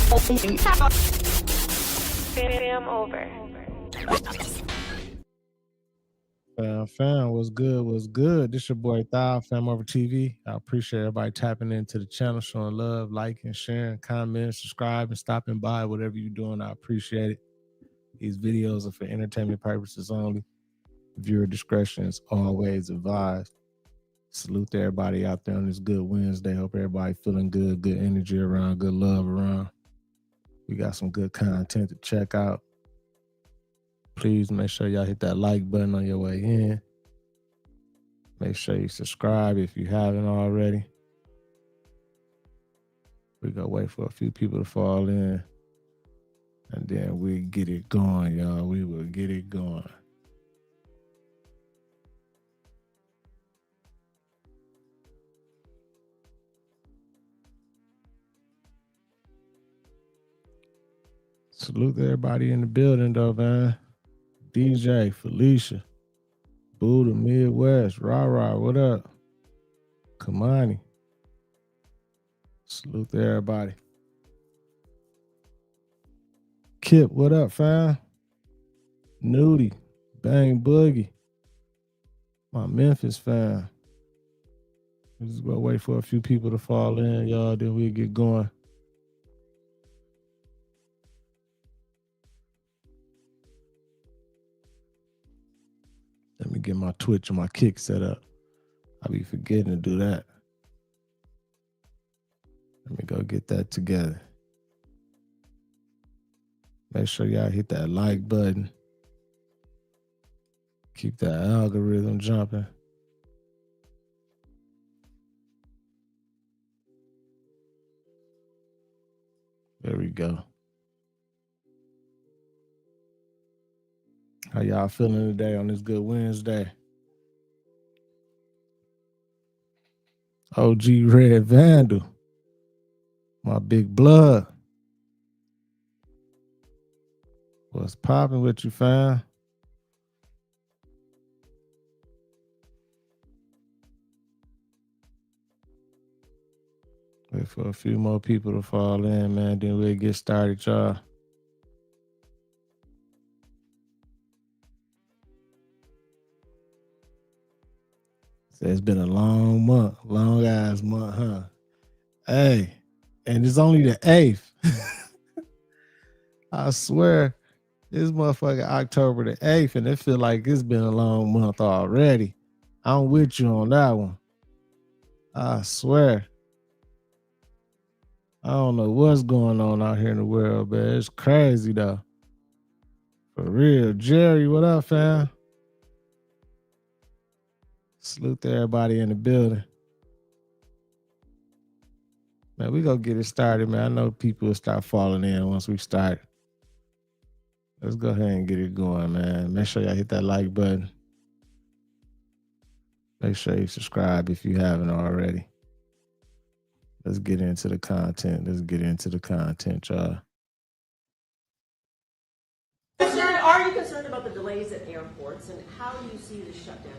Fam over. Fam, what's good? What's good? This your boy Thou, FamOverTV. I appreciate everybody tapping into the channel, showing love, liking, sharing, commenting, subscribing, stopping by, whatever you're doing. I appreciate it. These videos are for entertainment purposes only. Viewer discretion is always advised. Salute to everybody out there on this good Wednesday. Hope everybody feeling good, good energy around, good love around. We got some good content to check out. Please make sure y'all hit that like button on your way in. Make sure you subscribe if you haven't already. We're going to wait for a few people to fall in. And then we get it going, y'all. We will get it going. Salute to everybody in the building, though, man. DJ, Felicia, Buddha, Midwest, Rah, what up? Kamani. Salute to everybody. Kip, what up, fam? Nudie, Bang Boogie. My Memphis fam. We're just gonna wait for a few people to fall in, y'all, then we'll get going. Let me get my Twitch and my Kick set up. I be forgetting to do that. Let me go get that together. Make sure y'all hit that like button. Keep that algorithm jumping. There we go. How y'all feeling today on this good Wednesday? OG Red Vandal. My big blood. What's popping with you, fam? Wait for a few more people to fall in, man. Then we'll get started, y'all. So it's been a long month, long ass month, huh? Hey, and it's only the 8th. I swear, this motherfucker October the 8th, and it feel like it's been a long month already. I'm with you on that one. I swear. I don't know what's going on out here in the world, man. It's crazy, though. For real. Jerry, what up, fam? Salute to everybody in the building. Man, we gonna get it started, man. I know people will start falling in once we start. Let's go ahead and get it going, man. Make sure y'all hit that like button. Make sure you subscribe if you haven't already. Let's get into the content. Y'all. Are you concerned about the delays at airports, and how do you see the shutdown?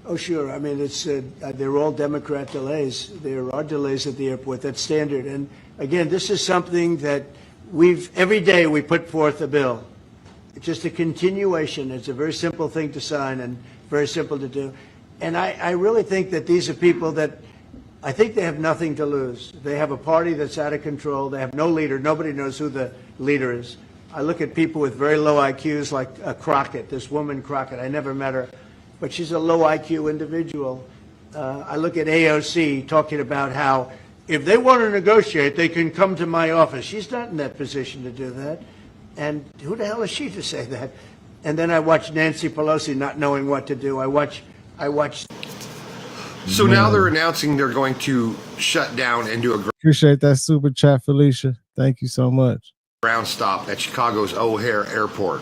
Oh, sure. I mean, they're all Democrat delays. There are delays at the airport. That's standard. And again, this is something that every day we put forth a bill. It's just a continuation. It's a very simple thing to sign and very simple to do. And I really think that these are people that I think they have nothing to lose. They have a party that's out of control. They have no leader. Nobody knows who the leader is. I look at people with very low IQs like Crockett, this woman Crockett. I never met her, but she's a low IQ individual. I look at AOC talking about how if they want to negotiate, they can come to my office. She's not in that position to do that. And who the hell is she to say that? And then I watch Nancy Pelosi not knowing what to do. I watch. So now they're announcing they're going to shut down and do a Appreciate that super chat, Felicia. Thank you so much. ground stop at Chicago's O'Hare Airport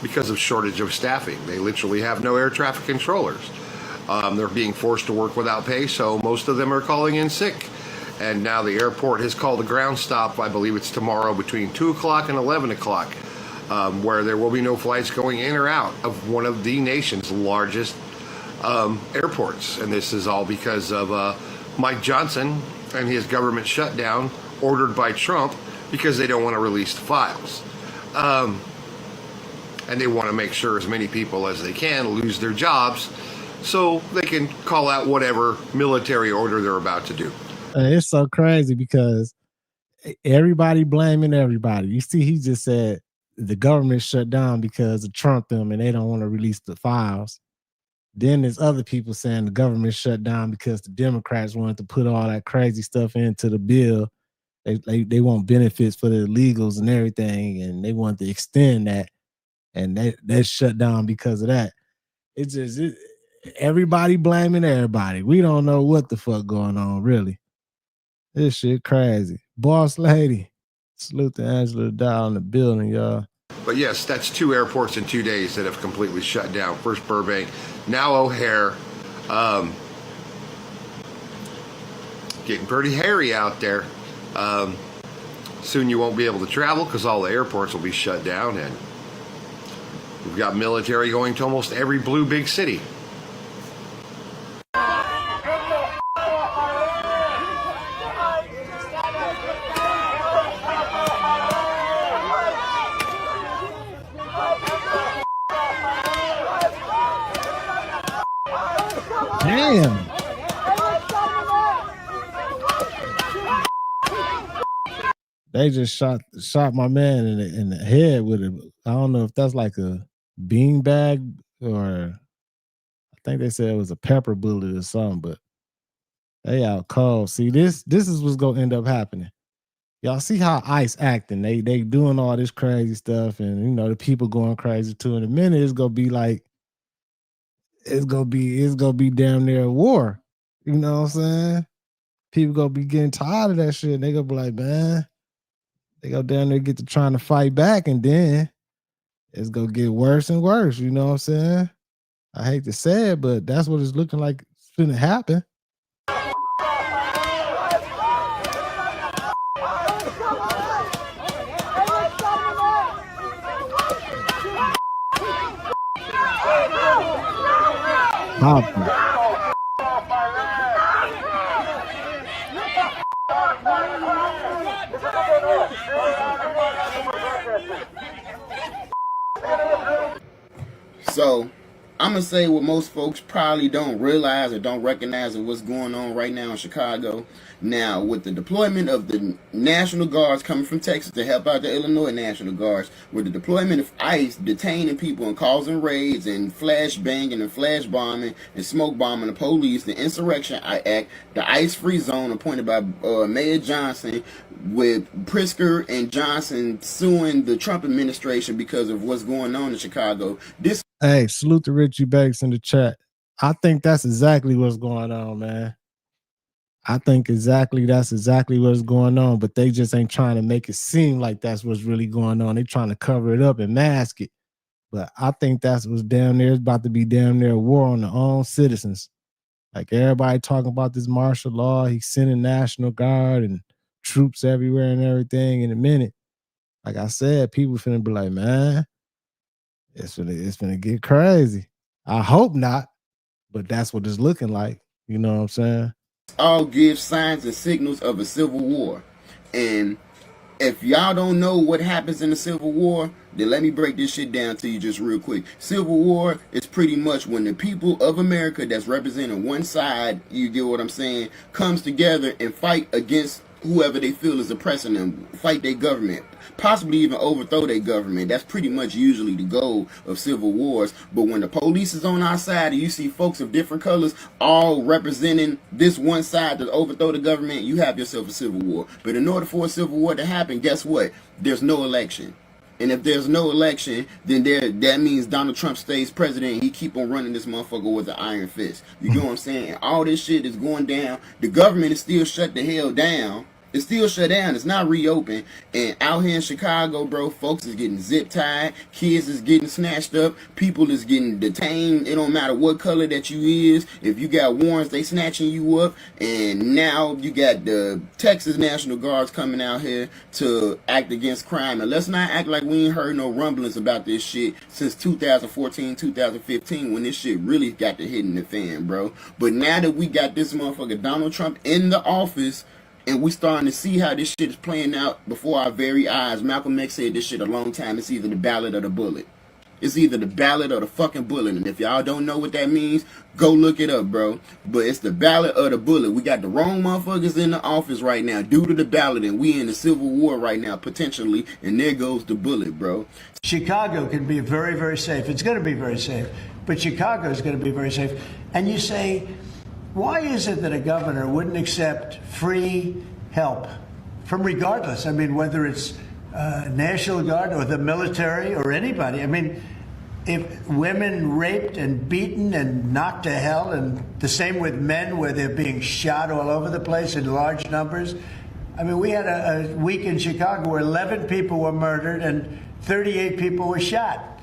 because of shortage of staffing. They literally have no air traffic controllers. They're being forced to work without pay, so most of them are calling in sick. And now the airport has called a ground stop, I believe it's tomorrow, between 2 o'clock and 11 o'clock, where there will be no flights going in or out of one of the nation's largest airports. And this is all because of Mike Johnson and his government shutdown ordered by Trump because they don't want to release the files. And they want to make sure as many people as they can lose their jobs so they can call out whatever military order they're about to do. It's so crazy because everybody blaming everybody. You see, he just said the government shut down because of Trump them and they don't want to release the files. Then there's other people saying the government shut down because the Democrats wanted to put all that crazy stuff into the bill. They want benefits for the illegals and everything, and they want to extend that. And that shut down because of that. It's just everybody blaming everybody. We don't know what the fuck going on, really. This shit crazy. Boss lady. Salute to Angela Dow in the building, y'all. But yes, that's 2 airports in 2 days that have completely shut down. First Burbank, now O'Hare. Getting pretty hairy out there. Soon you won't be able to travel because all the airports will be shut down, and we've got military going to almost every blue big city. Damn. They just shot my man in the head with it. I don't know if that's like a bean bag or I think they said it was a pepper bullet or something, but they out cold. See, this is what's gonna end up happening. Y'all see how ICE acting. They doing all this crazy stuff, and you know the people going crazy too. In a minute, it's gonna be like it's gonna be damn near a war. You know what I'm saying? People gonna be getting tired of that shit. They gonna be like, man, they go down there get to trying to fight back, and then it's gonna get worse and worse. You know what I'm saying? I hate to say it, but that's what it's looking like it's gonna happen. So I'm gonna say what most folks probably don't realize or don't recognize of what's going on right now in Chicago. Now, with the deployment of the National Guards coming from Texas to help out the Illinois National Guards, with the deployment of ICE detaining people and causing raids and flash banging and flash bombing and smoke bombing the police, the Insurrection Act, the ICE free zone appointed by Mayor Johnson, with Pritzker and Johnson suing the Trump administration because of what's going on in Chicago. Hey, salute to Richie Banks in the chat. I think that's exactly what's going on, man. I think that's exactly what's going on, but they just ain't trying to make it seem like that's what's really going on. They trying to cover it up and mask it. But I think that's what's down there. It's about to be damn near a war on their own citizens. Like everybody talking about this martial law. He's sending National Guard and troops everywhere and everything in a minute. Like I said, people finna be like, man, it's finna get crazy. I hope not, but that's what it's looking like. You know what I'm saying? All give signs and signals of a civil war. And if y'all don't know what happens in a civil war, then let me break this shit down to you just real quick. Civil war is pretty much when the people of America that's representing one side, you get what I'm saying, comes together and fight against whoever they feel is oppressing them, fight their government, possibly even overthrow their government. That's pretty much usually the goal of civil wars. But when the police is on our side and you see folks of different colors all representing this one side to overthrow the government, you have yourself a civil war. But in order for a civil war to happen, guess what? There's no election. And if there's no election, then that means Donald Trump stays president. He keep on running this motherfucker with an iron fist. You know what I'm saying? And all this shit is going down. The government is still shut the hell down. It's still shut down. It's not reopened. And out here in Chicago, bro, folks is getting zip tied. Kids is getting snatched up. People is getting detained. It don't matter what color that you is. If you got warrants, they snatching you up. And now you got the Texas National Guards coming out here to act against crime. And let's not act like we ain't heard no rumblings about this shit since 2014, 2015, when this shit really got to hit in the fan, bro. But now that we got this motherfucker Donald Trump in the office, And we starting to see how this shit is playing out before our very eyes. Malcolm X said this shit a long time. It's either the ballot or the bullet. It's either the ballot or the fucking bullet. And if y'all don't know what that means, go look it up, bro. But it's the ballot or the bullet. We got the wrong motherfuckers in the office right now due to the ballot. And we in the civil war right now, potentially. And there goes the bullet, bro. Chicago can be very, very safe. It's going to be very safe. But Chicago is going to be very safe. And you say, why is it that a governor wouldn't accept free help from regardless? I mean, whether it's National Guard or the military or anybody. I mean, if women raped and beaten and knocked to hell, and the same with men where they're being shot all over the place in large numbers. I mean, we had a week in Chicago where 11 people were murdered and 38 people were shot.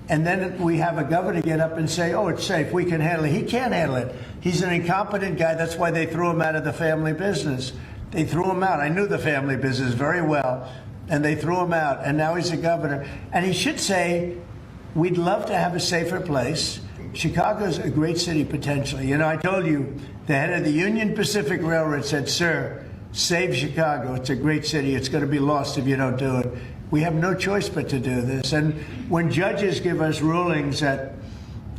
And then we have a governor get up and say, oh, it's safe, we can handle it. He can't handle it. He's an incompetent guy. That's why they threw him out of the family business. They threw him out. I knew the family business very well. And they threw him out, and now he's a governor. And he should say, we'd love to have a safer place. Chicago's a great city, potentially. You know, I told you, the head of the Union Pacific Railroad said, sir, save Chicago. It's a great city. It's going to be lost if you don't do it. We have no choice but to do this. And when judges give us rulings that,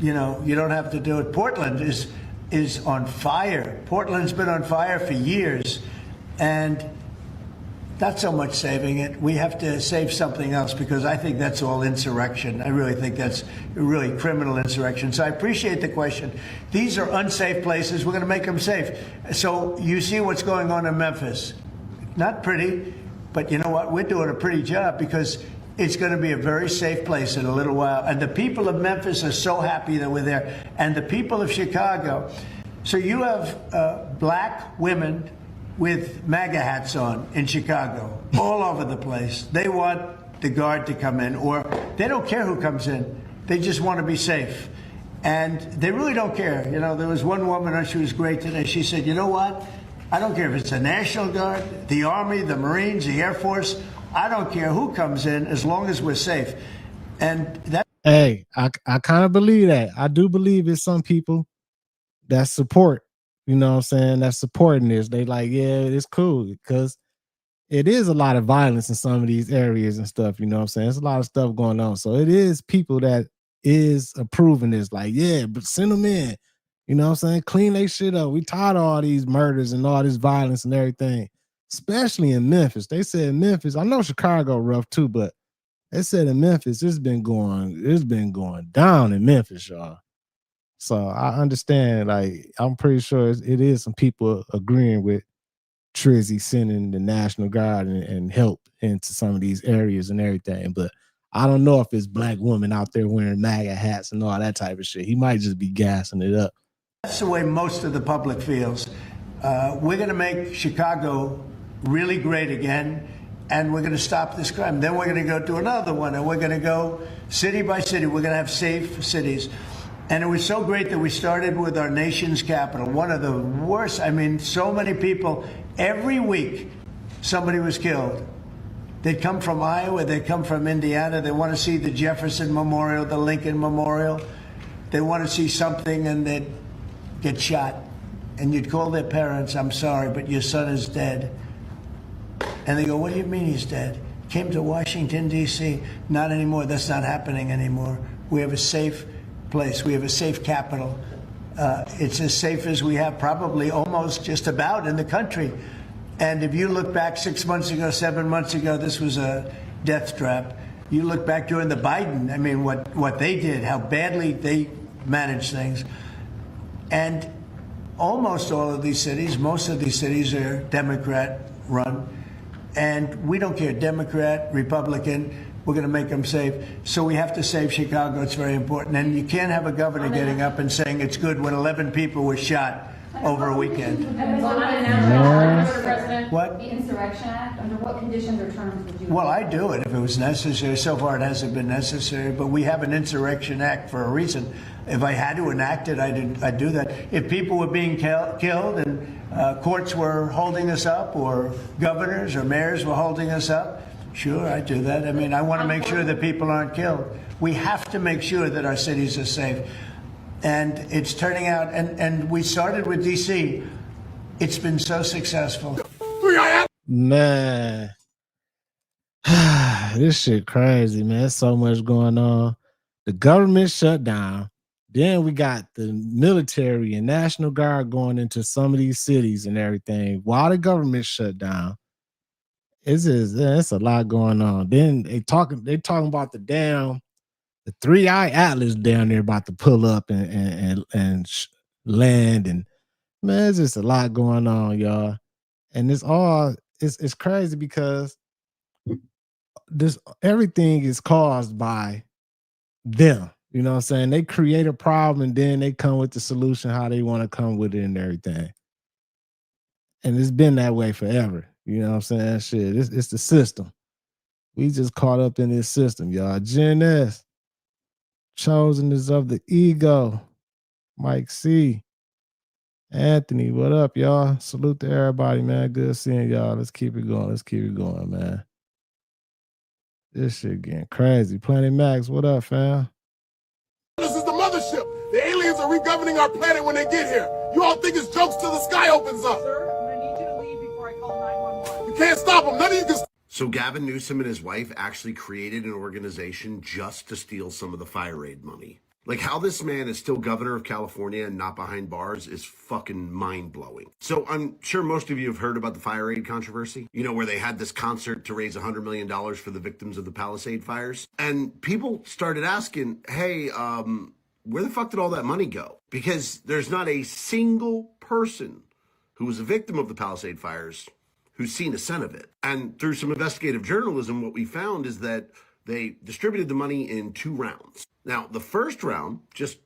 you know, you don't have to do it, Portland is on fire. Portland's been on fire for years. And not so much saving it. We have to save something else, because I think that's all insurrection. I really think that's really criminal insurrection. So I appreciate the question. These are unsafe places. We're going to make them safe. So you see what's going on in Memphis. Not pretty, but you know what? We're doing a pretty job, because it's going to be a very safe place in a little while. And the people of Memphis are so happy that we're there. And the people of Chicago. So you have black women with MAGA hats on in Chicago, all over the place. They want the guard to come in, or they don't care who comes in. They just want to be safe. And they really don't care. You know, there was one woman, she was great today. She said, you know what? I don't care if it's the National Guard, the Army, the Marines, the Air Force. I don't care who comes in, as long as we're safe. And that. Hey, I kind of believe that. I do believe it's some people that support, you know what I'm saying, that's supporting this. They like, yeah, it's cool, because it is a lot of violence in some of these areas and stuff, you know what I'm saying? There's a lot of stuff going on. So it is people that is approving this, like, yeah, but send them in, you know what I'm saying? Clean their shit up. We tired of all these murders and all this violence and everything, especially in Memphis. They said in Memphis, I know Chicago rough too, but they said in Memphis, it's been going down in Memphis, y'all. So I understand, like, I'm pretty sure it is some people agreeing with Trizzy sending the National Guard and help into some of these areas and everything. But I don't know if it's black women out there wearing MAGA hats and all that type of shit. He might just be gassing it up. That's the way most of the public feels. We're going to make Chicago really great again, and we're going to stop this crime. Then we're going to go to another one, and we're going to go city by city. We're going to have safe cities. And it was so great that we started with our nation's capital. One of the worst, I mean, so many people, every week somebody was killed. They'd come from Iowa, they'd come from Indiana, they want to see the Jefferson Memorial, the Lincoln Memorial. They want to see something, and they'd get shot. And you'd call their parents, I'm sorry, but your son is dead. And they go, what do you mean he's dead? Came to Washington, D.C. Not anymore, that's not happening anymore. We have a safe place. We have a safe capital. It's as safe as we have probably almost just about in the country. And if you look back 6 months ago, 7 months ago, this was a death trap. You look back during the Biden, I mean, what they did, how badly they managed things. And almost all of these cities, most of these cities are Democrat run. And we don't care, Democrat, Republican, we're going to make them safe. So we have to save Chicago. It's very important. And you can't have a governor getting up and saying it's good when 11 people were shot over a weekend. What? The Insurrection Act, under what conditions or terms would you? Well, I'd do it if it was necessary. So far it hasn't been necessary, but we have an Insurrection Act for a reason. If I had to enact it, I'd do that. If people were being killed and courts were holding us up, or governors or mayors were holding us up, sure, I'd do that. I mean, I want to make sure that people aren't killed. We have to make sure that our cities are safe. And it's turning out, and we started with D.C. It's been so successful. Man, this shit crazy, man. There's so much going on. The government shut down. Then we got the military and National Guard going into some of these cities and everything while the government shut down. It's a lot going on. Then they talking about the 3-eye atlas down there about to pull up and land, and man, it's just a lot going on, y'all. And it's crazy because this everything is caused by them. You know what I'm saying? They create a problem and then they come with the solution how they want to come with it and everything. And it's been that way forever. You know what I'm saying? Shit, it's the system. We just caught up in this system, y'all. Gen S, chosen is of the ego. Mike C, Anthony, what up, y'all? Salute to everybody, man. Good seeing y'all. Let's keep it going. Let's keep it going, man. This shit getting crazy. Planet Max, what up, fam? This is the mothership. The aliens are re-governing our planet when they get here. You all think it's jokes till the sky opens up. Sir, I'm gonna need you to leave before I call 911. You can't stop them. None of you can. So Gavin Newsom and his wife actually created an organization just to steal some of the fire aid money. Like, how this man is still governor of California and not behind bars is fucking mind-blowing. So I'm sure most of you have heard about the fire aid controversy, you know, where they had this concert to raise $100 million for the victims of the Palisade fires. And people started asking, hey, where the fuck did all that money go? Because there's not a single person who was a victim of the Palisade fires who's seen a cent of it. And through some investigative journalism, what we found is that they distributed the money in 2 rounds. Now, the first round just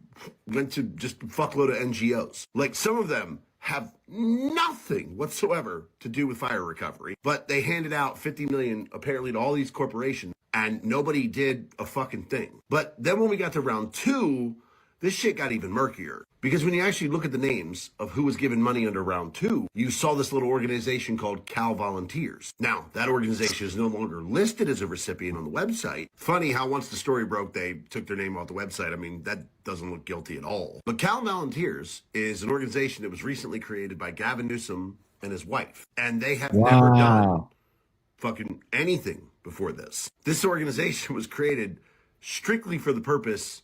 went to just a fuckload of NGOs. Like, some of them have nothing whatsoever to do with fire recovery, but they handed out $50 million apparently to all these corporations, and nobody did a fucking thing. But then when we got to round 2, this shit got even murkier. Because when you actually look at the names of who was given money under round 2, you saw this little organization called Cal Volunteers. Now, that organization is no longer listed as a recipient on the website. Funny how once the story broke, they took their name off the website. I mean, that doesn't look guilty at all. But Cal Volunteers is an organization that was recently created by Gavin Newsom and his wife. And they have never done fucking anything before this. This organization was created strictly for the purpose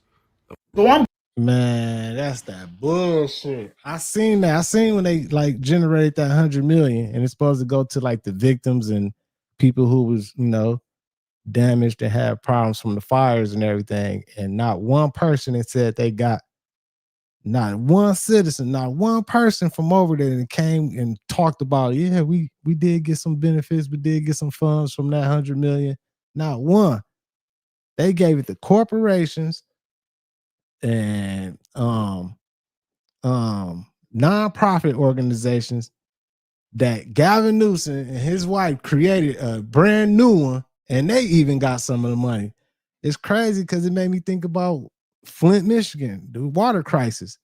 of... Man, that's that bullshit. I seen that. I seen when they like generated that 100 million and it's supposed to go to like the victims and people who was, you know, damaged and had problems from the fires and everything. And not one person that said they got, not one citizen, not one person from over there that came and talked about, yeah, we did get some benefits. We did get some funds from that 100 million. Not one. They gave it to corporations and nonprofit organizations that Gavin Newsom and his wife created a brand new one, and they even got some of the money. It's crazy because it made me think about Flint, Michigan, the water crisis.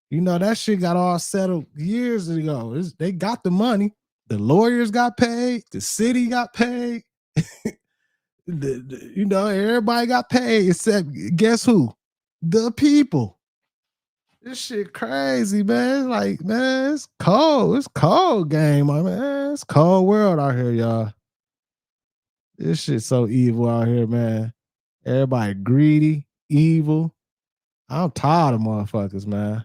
You know, that shit got all settled years ago. They got the money. The lawyers got paid. The city got paid. You know, everybody got paid except guess who? The people. This shit crazy, man. It's like, man, it's cold. It's cold game, man. It's cold world out here, y'all. This shit so evil out here, man. Everybody greedy, evil. I'm tired of motherfuckers, man.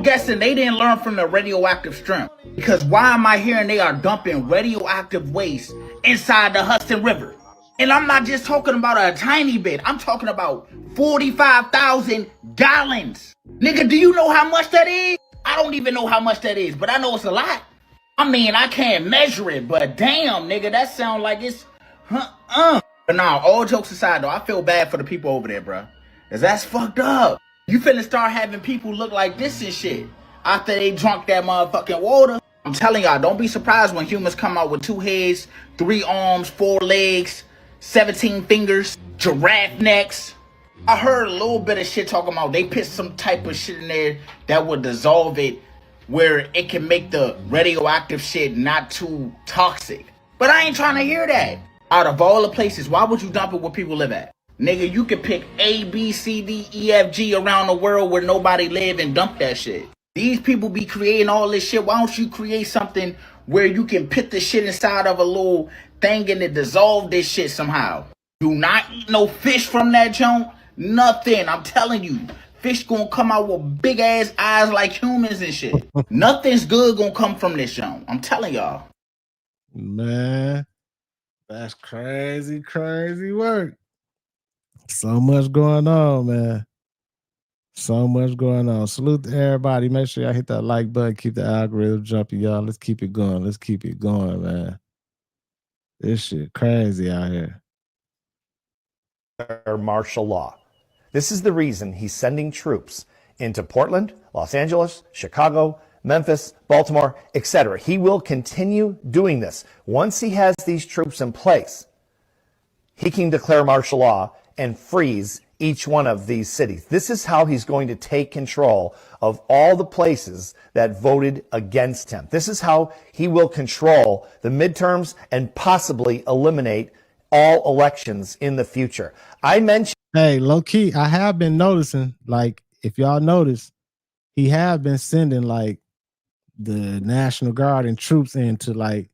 Guessing they didn't learn from the radioactive strength. Because why am I hearing they are dumping radioactive waste inside the Hudson River? And I'm not just talking about a tiny bit. I'm talking about 45,000 gallons. Nigga, do you know how much that is? I don't even know how much that is, but I know it's a lot. I mean, I can't measure it, but damn, nigga, that sound like it's... But nah, all jokes aside, though, I feel bad for the people over there, bro. Because that's fucked up. You finna start having people look like this and shit after they drunk that motherfucking water. I'm telling y'all, don't be surprised when humans come out with 2 heads, 3 arms, 4 legs, 17 fingers, giraffe necks. I heard a little bit of shit talking about they put some type of shit in there that would dissolve it where it can make the radioactive shit not too toxic. But I ain't trying to hear that. Out of all the places, why would you dump it where people live at? Nigga, you could pick A, B, C, D, E, F, G around the world where nobody live and dump that shit. These people be creating all this shit. Why don't you create something where you can put the shit inside of a little thing and it dissolve this shit somehow. Do not eat no fish from that joint. Nothing. I'm telling you. Fish gonna come out with big ass eyes like humans and shit. Nothing's good gonna come from this joint. I'm telling y'all. Man, that's crazy, crazy work. So much going on, man. So much going on. Salute to everybody. Make sure y'all hit that like button. Keep the algorithm jumping, y'all. Let's keep it going. Let's keep it going, man. This shit crazy out here. Martial law. This is the reason he's sending troops into Portland, Los Angeles, Chicago, Memphis, Baltimore, etc. He will continue doing this. Once he has these troops in place, he can declare martial law and freeze each one of these cities. This is how he's going to take control of all the places that voted against him. This is how he will control the midterms and possibly eliminate all elections in the future. I mentioned... Hey, low key, I have been noticing, like, if y'all notice, he have been sending, like, the National Guard and troops into, like,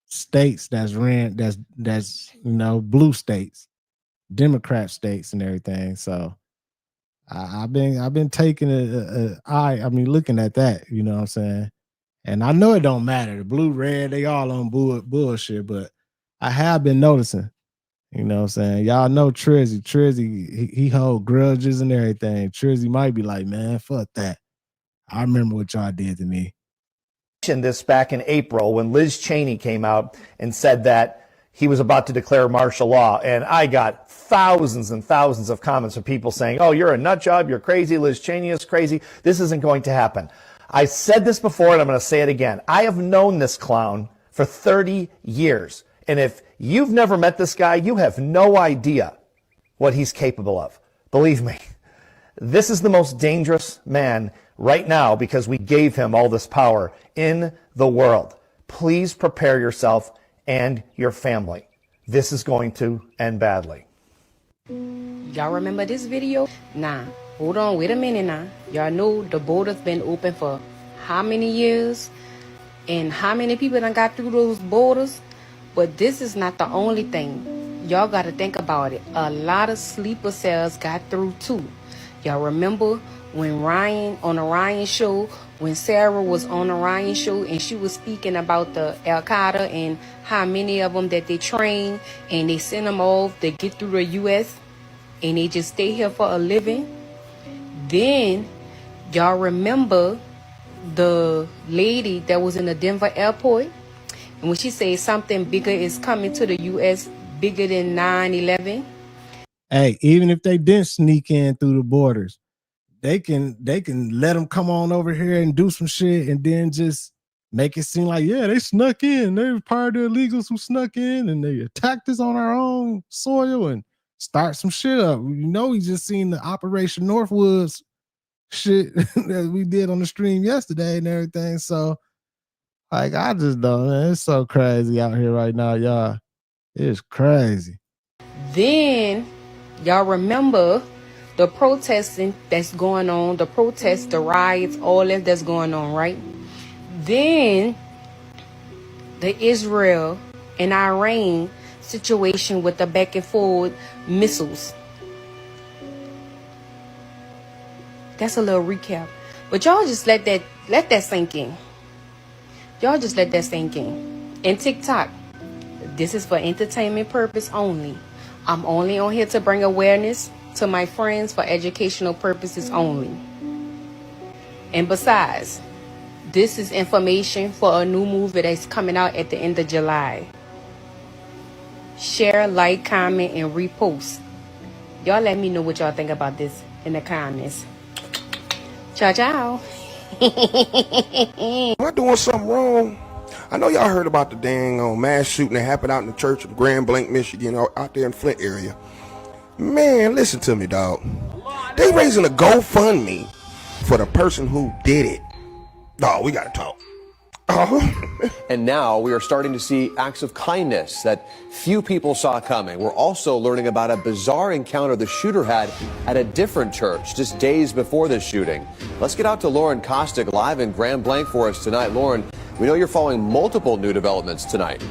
states that's blue states, Democrat states and everything. So I've been taking looking at that, you know what I'm saying? And I know it don't matter. The blue, red, they all on bullshit, but I have been noticing, you know what I'm saying? Y'all know Trizzy, he hold grudges and everything. Trizzy might be like, man, fuck that. I remember what y'all did to me. This back in April when Liz Cheney came out and said that he was about to declare martial law, and I got thousands and thousands of comments from people saying, oh, you're a nut job, you're crazy, Liz Cheney is crazy, this isn't going to happen. I said this before and I'm going to say it again. I have known this clown for 30 years, and if you've never met this guy, you have no idea what he's capable of. Believe me, this is the most dangerous man right now because we gave him all this power in the world. Please prepare yourself and your family. This is going to end badly. Y'all remember this video? Nah, hold on, wait a minute now. Y'all know the border's been open for how many years? And how many people done got through those borders? But this is not the only thing. Y'all got to think about it. A lot of sleeper cells got through too. Y'all remember when Ryan, on the Ryan show, when Sarah was on the Ryan show and she was speaking about the Al-Qaeda and how many of them that they train and they send them off to get through the U.S. and they just stay here for a living? Then y'all remember the lady that was in the Denver airport, and when she said something bigger is coming to the U.S., bigger than 9/11. Hey, even if they didn't sneak in through the borders, they can let them come on over here and do some shit and then just make it seem like, yeah, they snuck in. They were part of the illegals who snuck in and they attacked us on our own soil and start some shit up. You know, we just seen the Operation Northwoods shit that we did on the stream yesterday and everything. So, like, I just don't, man. It's so crazy out here right now, y'all. It's crazy. Then y'all remember the protesting that's going on, the protests, the riots, all that's going on, right? Then the Israel and Iran situation with the back and forth missiles. That's a little recap. But y'all just let that sink in. Y'all just let that sink in. And TikTok, this is for entertainment purpose only. I'm only on here to bring awareness to my friends for educational purposes only. And besides, this is information for a new movie that's coming out at the end of July. Share, like, comment, and repost. Y'all let me know what y'all think about this in the comments. Ciao, ciao. Am I doing something wrong? I know y'all heard about the dang mass shooting that happened out in the church of Grand Blanc, Michigan, out there in Flint area. Man, listen to me, dog. They raising a GoFundMe for the person who did it. Dog, we gotta talk. And now we are starting to see acts of kindness that few people saw coming. We're also learning about a bizarre encounter the shooter had at a different church just days before the shooting. Let's get out to Lauren Kostick live in Grand Blanc for us tonight. Lauren, We know you're following multiple new developments tonight.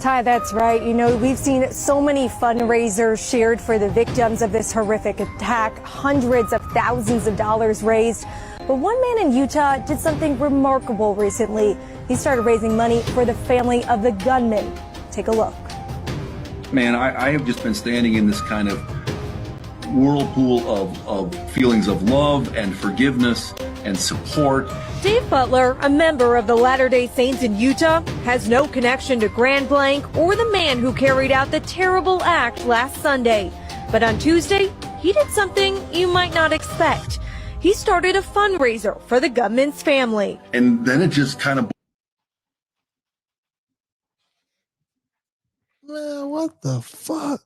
Ty, that's right. You know, we've seen so many fundraisers shared for the victims of this horrific attack, hundreds of thousands of dollars raised. But one man in Utah did something remarkable recently. He started raising money for the family of the gunman. Take a look. Man, I have just been standing in this kind of whirlpool of feelings of love and forgiveness and support. Dave Butler, a member of the Latter-day Saints in Utah, has no connection to Grand Blanc or the man who carried out the terrible act last Sunday. But on Tuesday, he did something you might not expect. He started a fundraiser for the gunman's family. And then it just kind of... Man, what the fuck?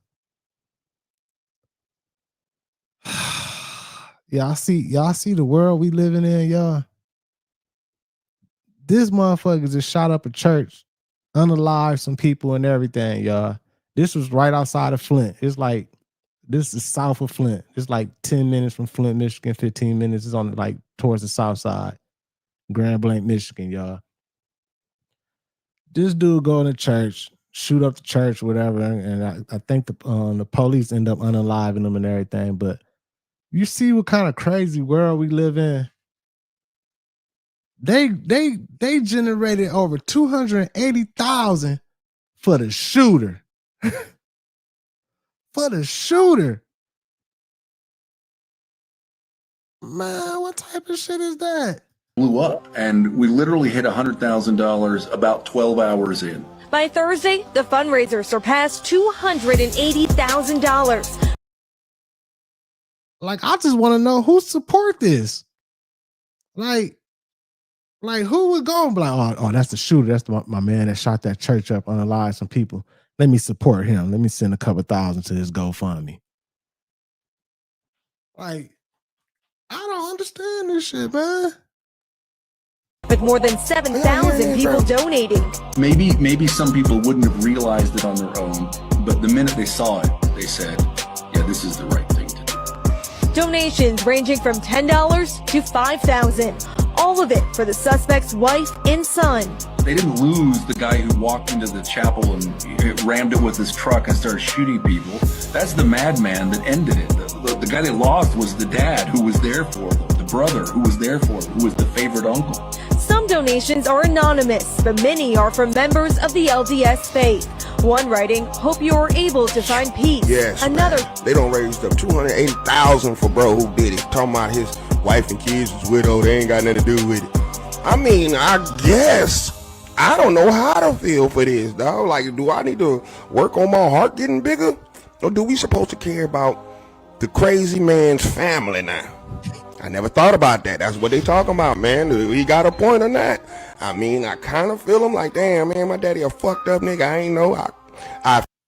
Y'all see the world we living in, y'all. This motherfucker just shot up a church, unalived some people and everything, y'all. This was right outside of Flint. It's like, this is south of Flint. It's like 10 minutes from Flint, Michigan, 15 minutes. It's on like towards the south side. Grand Blanc, Michigan, y'all. This dude go to church, shoot up the church, whatever, and I think the police end up unaliving them and everything. But you see what kind of crazy world we live in. They generated over $280,000 for the shooter. For the shooter. Man, what type of shit is that? blew up, and we literally hit $100,000 about 12 hours in. By Thursday, the fundraiser surpassed $280,000. Like, I just want to know who support this. Like who would go and be like, oh, that's the shooter. That's my man that shot that church up, unalived some people. Let me support him. Let me send a couple thousand to his GoFundMe. Like, I don't understand this shit, man. With more than 7,000 people donating. Maybe some people wouldn't have realized it on their own, but the minute they saw it, they said, yeah, this is the right thing to do. Donations ranging from $10 to $5,000. All of it for the suspect's wife and son. They didn't lose the guy who walked into the chapel and rammed it with his truck and started shooting people. That's the madman that ended it. The guy they lost was the dad who was there for them, the brother who was there for them, who was the favorite uncle. Some donations are anonymous, but many are from members of the LDS faith. One writing, hope you are able to find peace. Yes, another, man. They don't raised up $280,000 for bro who did it. Talking about his wife and kids was widowed. They ain't got nothing to do with it. I mean, I guess I don't know how to feel for this, dog. Like, do I need to work on my heart getting bigger, or do we supposed to care about the crazy man's family now? I never thought about that. That's what they talking about, man. He got a point on that. I mean, I kind of feel him like, damn, man, my daddy a fucked up nigga. I ain't know.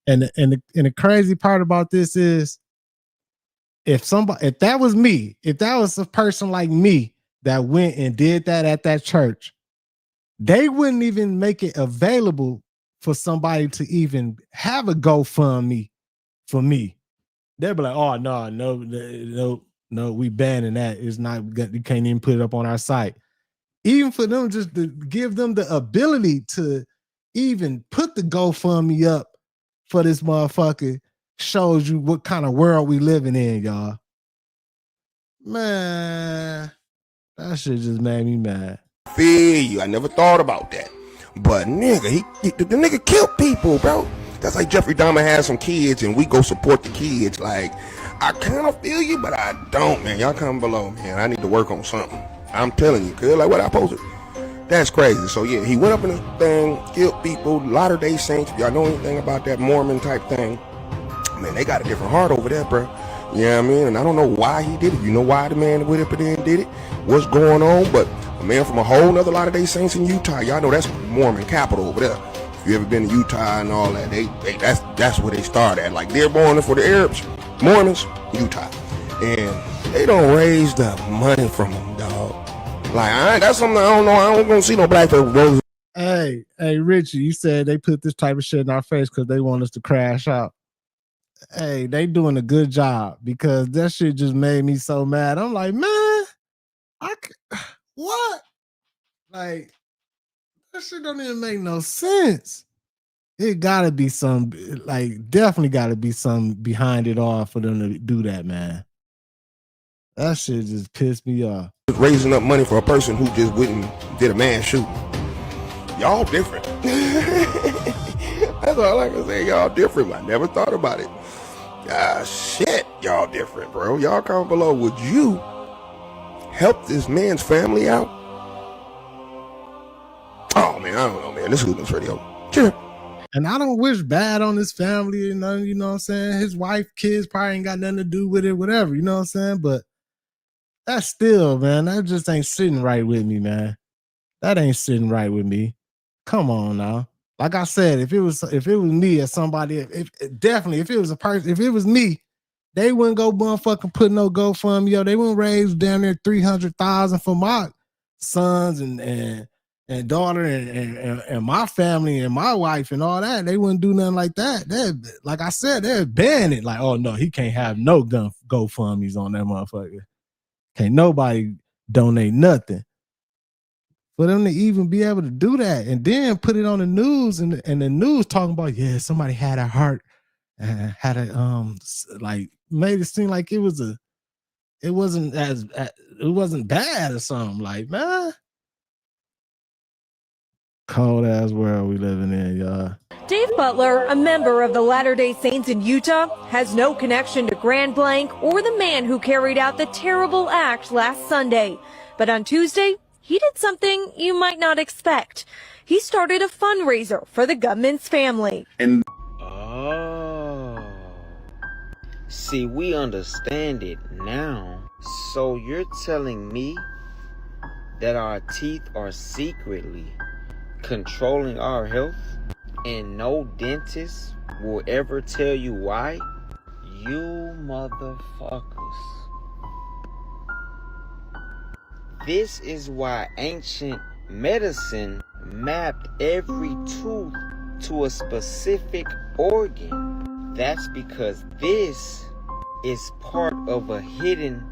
And the crazy part about this is, if that was me, if that was a person like me that went and did that at that church, they wouldn't even make it available for somebody to even have a GoFundMe for me. They'd be like, oh, no, we banning that. It's not, you can't even put it up on our site. Even for them, just to give them the ability to even put the GoFundMe up for this motherfucker shows you what kind of world we living in, y'all. Man, that shit just made me mad. Feel you. I never thought about that. But nigga, the nigga killed people, bro. That's like Jeffrey Dahmer has some kids and we go support the kids. Like, I kind of feel you, but I don't, man. Y'all come below, man. I need to work on something. I'm telling you, cuz, like what I posted. That's crazy. So yeah, he went up in this thing, killed people, Latter-day Saints. If y'all know anything about that Mormon type thing, man, they got a different heart over there, bro. You know what I mean? And I don't know why he did it. You know why the man went up there and did it? What's going on? But a man from a whole nother Latter-day Saints in Utah, y'all know that's Mormon capital over there. If you ever been to Utah and all that, that's where they start at. Like Dearborn for the Arabs, Mormons, Utah. And they don't raise the money from them, dog. Like, that's something I don't know. I don't gonna see no black people. Hey, Richie, you said they put this type of shit in our face because they want us to crash out. Hey, they doing a good job, because that shit just made me so mad. I'm like, man, what? Like, that shit don't even make no sense. It gotta be some, like, definitely gotta be some behind it all for them to do that, man. That shit just pissed me off. Raising up money for a person who just did a mass shooting. Y'all different. That's all I can say. Y'all different. I never thought about it. Shit, y'all different, bro. Y'all comment below. Would you help this man's family out? Oh man, I don't know, man. This is Goodness Radio. Sure. And I don't wish bad on his family and nothing, you know what I'm saying? His wife, kids probably ain't got nothing to do with it, whatever, you know what I'm saying? But that's still, man, that just ain't sitting right with me, man. That ain't sitting right with me. Come on now. Like I said, if it was me or somebody, if it was a person, if it was me, they wouldn't go motherfucking put no GoFundMe, yo. They wouldn't raise down there $300,000 for my sons and daughter and my family and my wife and all that. They wouldn't do nothing like that. Like I said, they'd ban it. Like, oh no, he can't have no GoFundMes on that motherfucker. Can't nobody donate nothing. For them to even be able to do that and then put it on the news and the news talking about, yeah, somebody had a heart, had a like made it seem like it wasn't bad or something. Like, man, cold ass world we living in, y'all. Dave Butler, a member of the Latter-day Saints in Utah, has no connection to Grand Blanc or the man who carried out the terrible act last Sunday. But on Tuesday, he did something you might not expect. He started a fundraiser for the gunman's family. Oh, see, we understand it now. So you're telling me that our teeth are secretly controlling our health and no dentist will ever tell you why? You motherfuckers. This is why ancient medicine mapped every tooth to a specific organ. That's because this is part of a hidden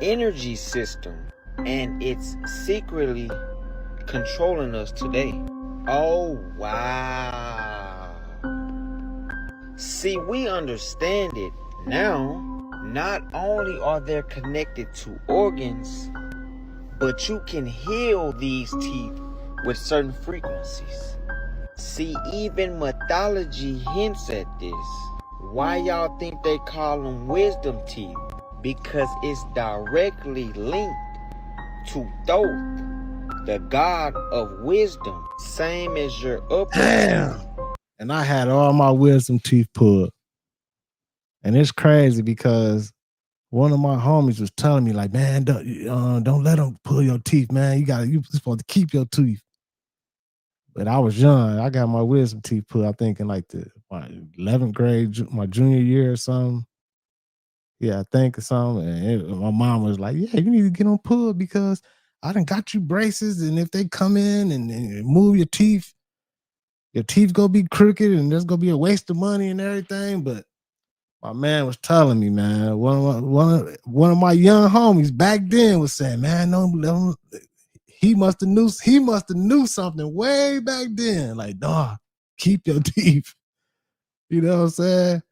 energy system and it's secretly controlling us today. Oh, wow. See, we understand it now. Not only are they connected to organs, but you can heal these teeth with certain frequencies. See, even mythology hints at this. Why y'all think they call them wisdom teeth? Because it's directly linked to Thoth, the god of wisdom, same as your upper teeth. And I had all my wisdom teeth pulled. And it's crazy because one of my homies was telling me, like, man, don't let them pull your teeth, man. You're supposed to keep your teeth. But I was young. I got my wisdom teeth pulled, I think, in like my 11th grade, my junior year or something. Yeah, I think or something. And my mom was like, yeah, you need to get them pulled because I done got you braces. And if they come in and move your teeth gonna be crooked and there's gonna be a waste of money and everything. But my man was telling me, man, one of my young homies back then was saying, man, no, he must have knew something way back then. Like, dog, keep your teeth. You know what I'm saying?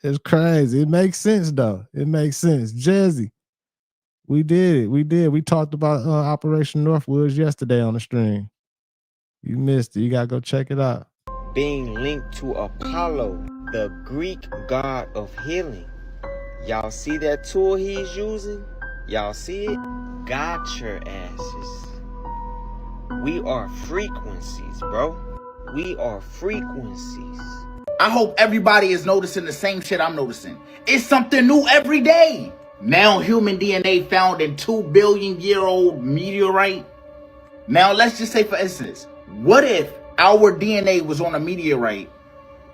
It's crazy. It makes sense though. It makes sense. Jezzy, we did it. We talked about Operation Northwoods yesterday on the stream. You missed it. You gotta go check it out. Being linked to Apollo, the Greek god of healing. Y'all see that tool he's using? Y'all see it? Got your asses. We are frequencies, bro. We are frequencies. I hope everybody is noticing the same shit I'm noticing. It's something new every day. Now human DNA found in 2 billion year old meteorite. Now let's just say, for instance, what if our DNA was on a meteorite,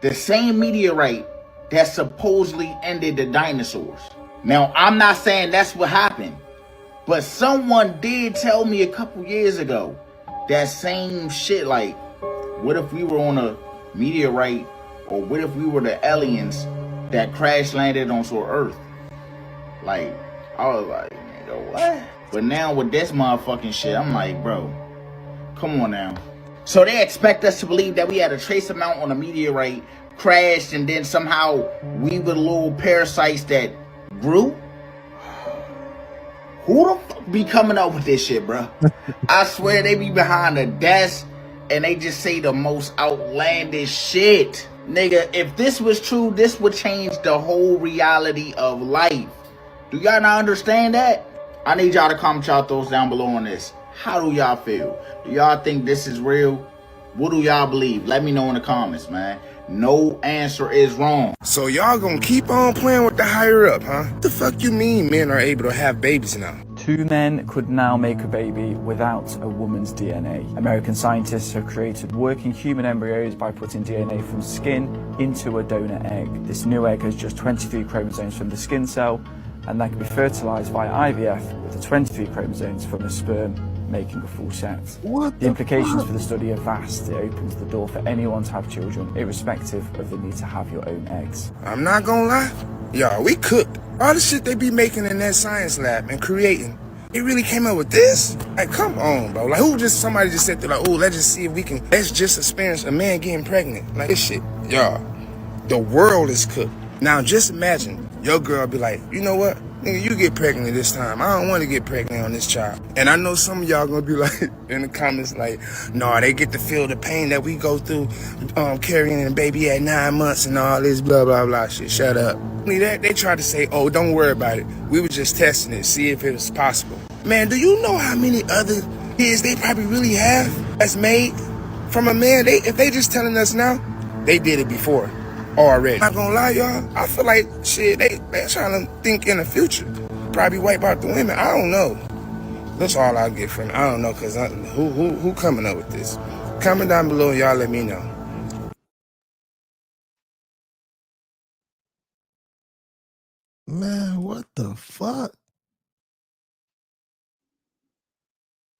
the same meteorite that supposedly ended the dinosaurs? Now, I'm not saying that's what happened, but someone did tell me a couple years ago that same shit. Like, what if we were on a meteorite, or what if we were the aliens that crash landed onto Earth? Like, I was like, nigga, what? But now with this motherfucking shit, I'm like, bro, come on now. So they expect us to believe that we had a trace amount on a meteorite, crashed, and then somehow we were the little parasites that grew? Who the fuck be coming up with this shit, bro? I swear they be behind the desk and they just say the most outlandish shit. Nigga, if this was true, this would change the whole reality of life. Do y'all not understand that? I need y'all to comment y'all thoughts down below on this. How do y'all feel? Do y'all think this is real? What do y'all believe? Let me know in the comments, man. No answer is wrong. So y'all gonna keep on playing with the higher up, huh? The fuck you mean men are able to have babies now? 2 men could now make a baby without a woman's DNA. American scientists have created working human embryos by putting DNA from skin into a donor egg. This new egg has just 23 chromosomes from the skin cell, and that can be fertilized via IVF with the 23 chromosomes from a sperm, making a full set. The implications for the study are vast. It opens the door for anyone to have children, irrespective of the need to have your own eggs. I'm not gonna lie, y'all, we cooked. All the shit they be making in that science lab and creating, it really came up with this? Like, come on, bro. Like, somebody just said, like, oh, let's just see if we can, let's just experience a man getting pregnant. Like, this shit, y'all, the world is cooked. Now, just imagine, your girl be like, you know what? Nigga, you get pregnant this time. I don't want to get pregnant on this child. And I know some of y'all gonna be like, in the comments, like, no, they get to feel the pain that we go through carrying a baby at 9 months and all this blah, blah, blah shit. Shut up. They try to say, oh, don't worry about it. We were just testing it, see if it was possible. Man, do you know how many other kids they probably really have that's made from a man? If they just telling us now, they did it before. Already. Not gonna lie, y'all. I feel like shit. They trying to think in the future. Probably wipe out the women. I don't know. That's all I get from it. I don't know, cause who coming up with this? Comment down below, y'all. Let me know. Man, what the fuck?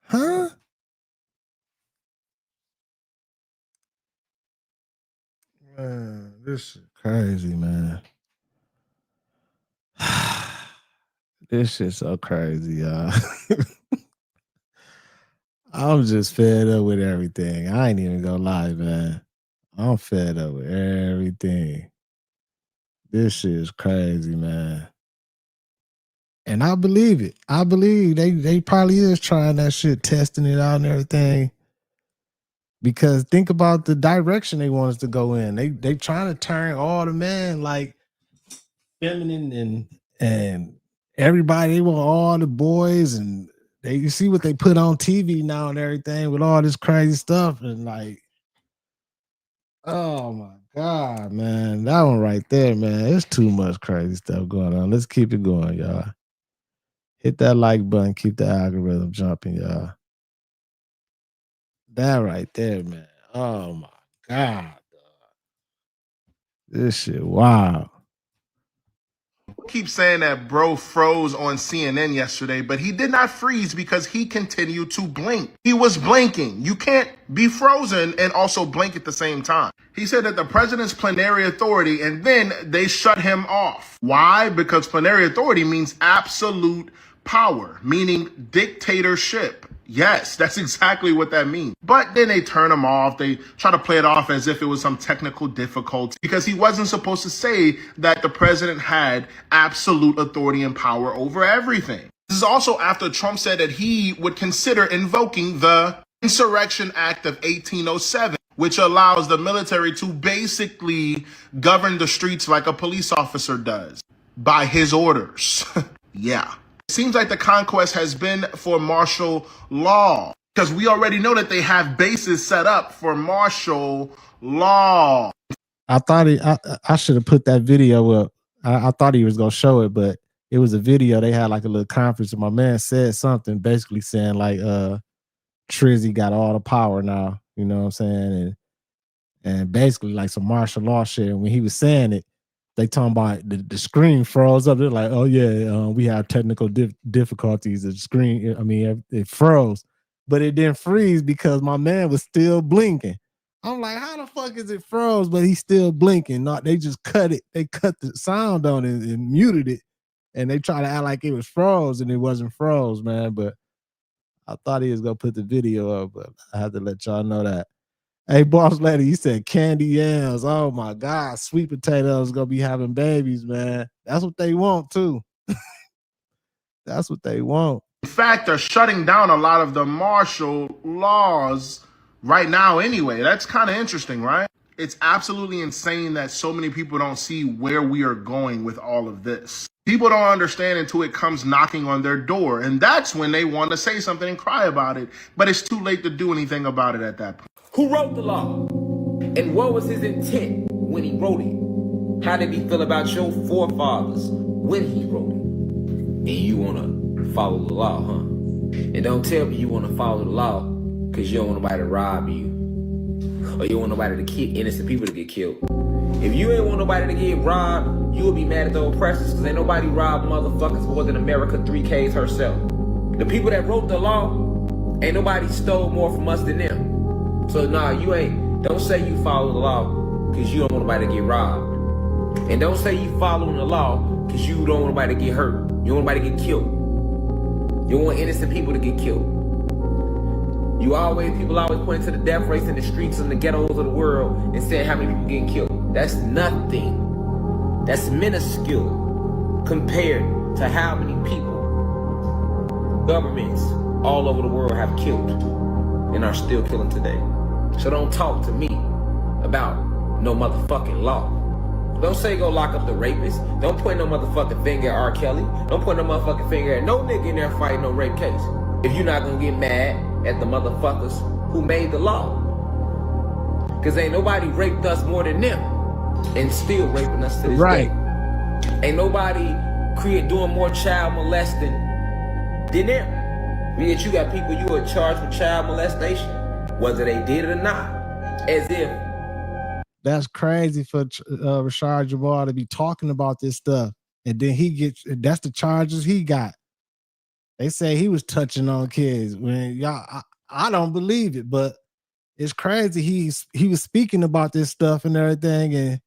Huh? Man, this is crazy, man. This shit's so crazy, y'all. I'm just fed up with everything. I ain't even gonna lie, man. I'm fed up with everything. This shit is crazy, man. And I believe it. I believe they probably is trying that shit, testing it out and everything. Because think about the direction they want us to go in. They trying to turn all the men like feminine and everybody. They want all the boys, and you see what they put on TV now and everything with all this crazy stuff, and like, oh my God, man, that one right there, man, it's too much crazy stuff going on. Let's keep it going, y'all. Hit that like button, keep the algorithm jumping, y'all. That right there, man. Oh my God. This shit wow. Keep saying that bro froze on CNN yesterday, but he did not freeze because he continued to blink. He was blinking. You can't be frozen and also blink at the same time. He said that the president's plenary authority, and then they shut him off. Why? Because plenary authority means absolute power, meaning dictatorship. Yes, that's exactly what that means. But then they turn him off. They try to play it off as if it was some technical difficulty because he wasn't supposed to say that the president had absolute authority and power over everything. This is also after Trump said that he would consider invoking the Insurrection Act of 1807, which allows the military to basically govern the streets like a police officer does by his orders. Yeah. It seems like the conquest has been for martial law because we already know that they have bases set up for martial law. I thought I should have put that video up. I thought he was gonna show it, but it was a video. They had like a little conference, and my man said something basically saying like Trizzy got all the power now, you know what I'm saying? And basically like some martial law shit. And when he was saying it, they talking about the screen froze up. They're like, oh yeah, we have technical difficulties. The screen, I mean, it froze, but it didn't freeze because my man was still blinking. I'm like, how the fuck is it froze, but he's still blinking? Not they just cut it. They cut the sound on it and muted it, And they try to act like it was froze, and it wasn't froze, man. But I thought he was gonna put the video up, but I had to let y'all know that. Hey, boss lady, you said candy yams. Oh my God, sweet potatoes gonna be having babies, man. That's what they want too. That's what they want. In fact, they're shutting down a lot of the martial laws right now anyway. That's kind of interesting, right? It's absolutely insane that so many people don't see where we are going with all of this. People don't understand until it comes knocking on their door. And that's when they want to say something and cry about it. But it's too late to do anything about it at that point. Who wrote the law? And what was his intent when he wrote it? How did he feel about your forefathers when he wrote it? And you want to follow the law, huh? And don't tell me you want to follow the law because you don't want nobody to rob you. Or you want nobody to kill innocent people to get killed. If you ain't want nobody to get robbed, you will be mad at the oppressors because ain't nobody robbed motherfuckers more than America 3Ks herself. The people that wrote the law, ain't nobody stole more from us than them. So nah, don't say you follow the law because you don't want nobody to get robbed. And don't say you following the law because you don't want nobody to get hurt. You don't want nobody to get killed. You don't want innocent people to get killed. People always point to the death rates in the streets and the ghettos of the world and saying how many people getting killed. That's nothing. That's minuscule compared to how many people governments all over the world have killed and are still killing today. So don't talk to me about no motherfucking law. Don't say go lock up the rapist. Don't point no motherfucking finger at R. Kelly. Don't point no motherfucking finger at no nigga in there fighting no rape case. If you're not gonna get mad at the motherfuckers who made the law. Cause ain't nobody raped us more than them and still raping us to this day. Ain't nobody doing more child molesting than them. Yet you got people you are charged with child molestation, whether they did it or not. As if. That's crazy for Rashad Jabbar to be talking about this stuff. And then that's the charges he got. They say he was touching on kids. When y'all, I don't believe it, but it's crazy. He was speaking about this stuff and everything, and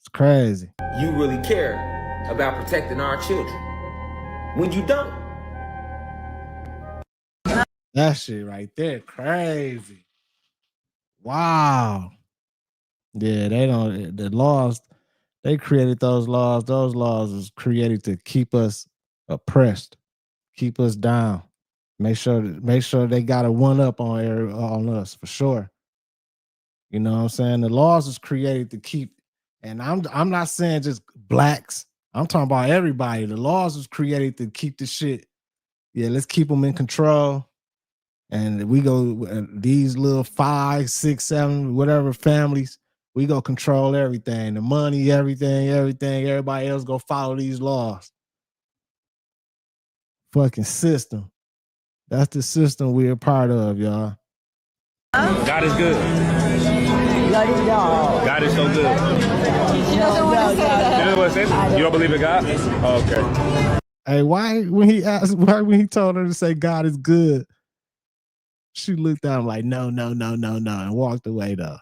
it's crazy. You really care about protecting our children when you don't. That shit right there, crazy. Wow. Yeah, the laws, they created those laws. Those laws was created to keep us oppressed. Keep us down. Make sure they got a one up on us for sure. You know what I'm saying? The laws was created to keep, and I'm not saying just blacks. I'm talking about everybody. The laws was created to keep the shit. Yeah, let's keep them in control. And we go these little 5, 6, 7, whatever families. We go control everything, the money, everything. Everybody else go follow these laws. Fucking system. That's the system we're a part of, y'all. God is good. God is so good. She doesn't want to say that. You know what it says? You don't believe in God? Oh, okay. Hey, why when he told her to say God is good, she looked at him like no, and walked away though.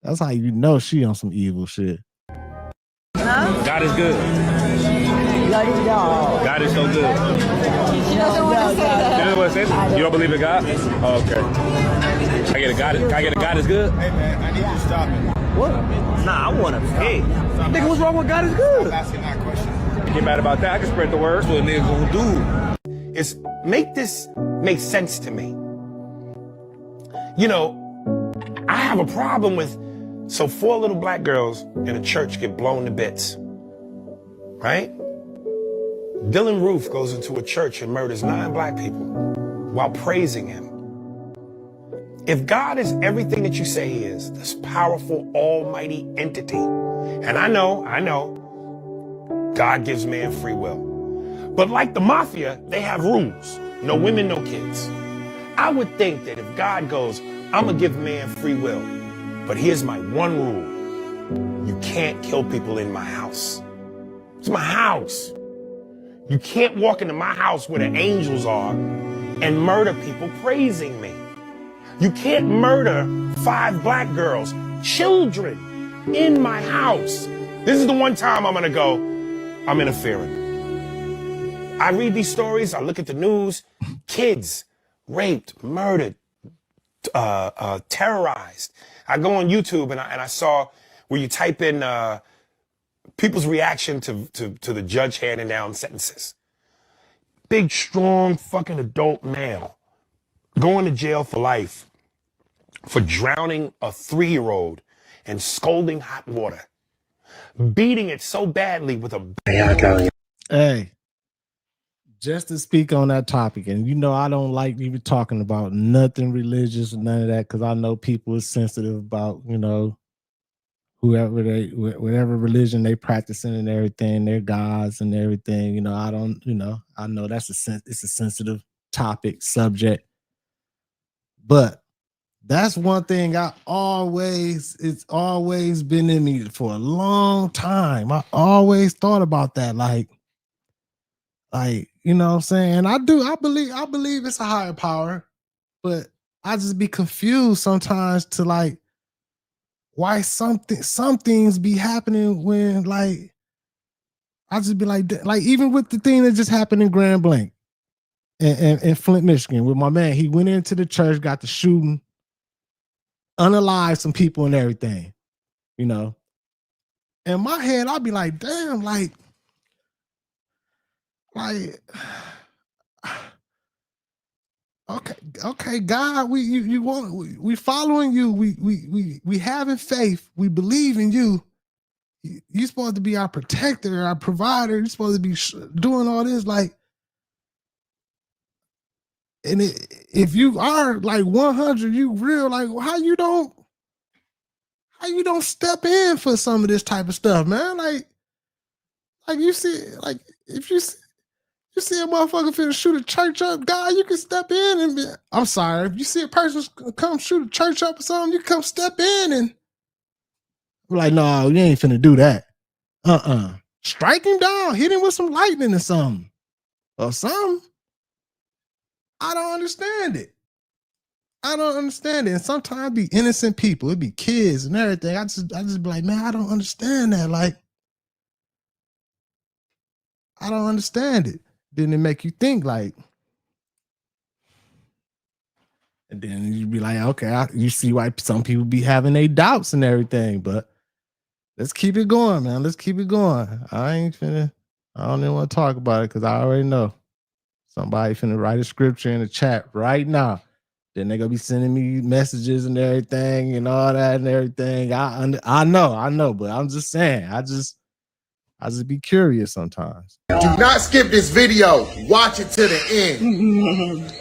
That's how you know she on some evil shit. God is good. God is so good. She doesn't want to say that. You know what it says? You don't believe in God? Oh, okay. Can I get a God is good? Hey man, I need you to stop it. What? Nah, I want to pay. Nigga, what's wrong with God is good? I'm asking that question. Get mad about that. I can spread the word. That's what a nigga gonna do. Is make this make sense to me. You know, I have a problem with, so 4 little black girls in a church get blown to bits, right? Dylan Roof goes into a church and murders 9 black people while praising him. If God is everything that you say he is, this powerful, almighty entity, and I know, God gives man free will. But like the mafia, they have rules. No women, no kids. I would think that if God goes, I'm gonna give man free will, but here's my one rule. You can't kill people in my house. It's my house. You can't walk into my house where the angels are and murder people praising me. You can't murder 5 black girls, children, in my house. This is the one time I'm gonna go, I'm interfering. I read these stories, I look at the news, kids raped, murdered, terrorized. I go on YouTube and I saw where you type in people's reaction to the judge handing down sentences. Big, strong, fucking adult male going to jail for life for drowning a 3-year-old in scalding hot water, beating it so badly with a... Hey, just to speak on that topic, and you know I don't like even talking about nothing religious or none of that, because I know people are sensitive about, you know, whatever religion they practicing and everything, their gods and everything. You know, I don't, you know, I know it's a sensitive topic, subject, but that's one thing it's always been in me for a long time. I always thought about that, like, you know what I'm saying? I believe it's a higher power, but I just be confused sometimes to like why some things be happening when, like, I just be like even with the thing that just happened in Grand Blanc and Flint, Michigan, with my man. He went into the church, got the shooting, unalived some people and everything, you know. In my head, I'd be like, damn, like okay, God, we following you, we having faith, we believe in you. You're supposed to be our protector, our provider. You're supposed to be doing all this, like, and if you are like 100, you real, like, how you don't step in for some of this type of stuff, man? Like you see, like if you see a motherfucker finna shoot a church up, God, you can step in and be, I'm sorry, if you see a person come shoot a church up or something, you come step in and be like, no, you ain't finna do that. Strike him down, hit him with some lightning or something. Or something. I don't understand it. And sometimes it be innocent people, it be kids and everything. I just be like, man, I don't understand that. Like, I don't understand it. Then it make you think, like, and then you be like, okay, you see why some people be having their doubts and everything, but let's keep it going, man. Let's keep it going. I don't even want to talk about it because I already know somebody finna write a scripture in the chat right now. Then they're gonna be sending me messages and everything and all that and everything. I know, but I'm just saying, I just be curious sometimes. Do not skip this video. Watch it to the end.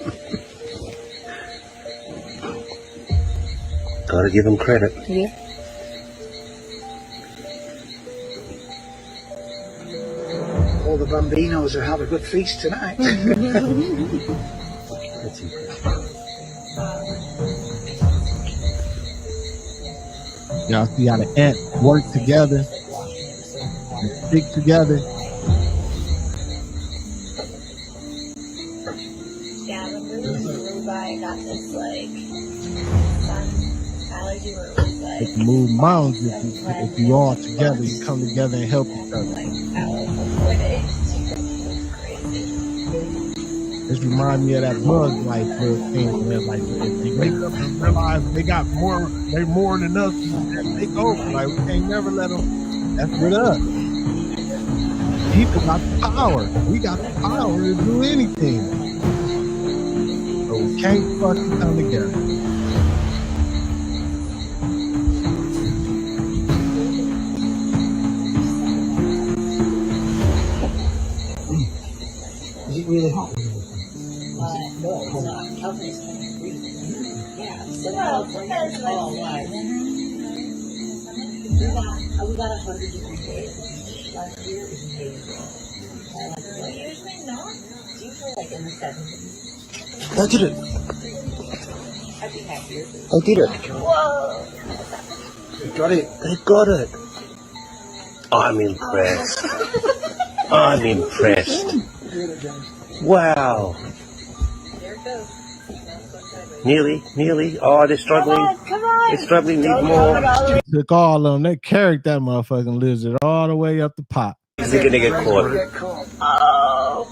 Gotta give him credit. Yeah. All the bambinos will have a good feast tonight. That's impressive. Y'all see how the ants work together and stick together. Yeah, when we were in Aruba, I got this like sun allergy where it was like It can move mountains if you all together, you come together and help each other. This reminds me of that Bug Life thing where, like, if they wake up and realize they're more than us, they go. Like, we can't never let them F with us. People got the power. We got the power to do anything. But we can't fucking come together. Is it really hot? No, it's not. Calgary's kind of freezing. Yeah, so well, that's all right. We got 100-degree days. Last year it was amazing. Usually not. It's usually like in the 70s. I did it. I'd be happier. I did it. Whoa! They got it. They got it. I'm impressed. I'm impressed. Wow. There it goes. Nearly. Oh, they're struggling. Come on. They're struggling. Need more. Took all of them. They carried that motherfucking lizard all the way up the pot. They're gonna get caught. Oh.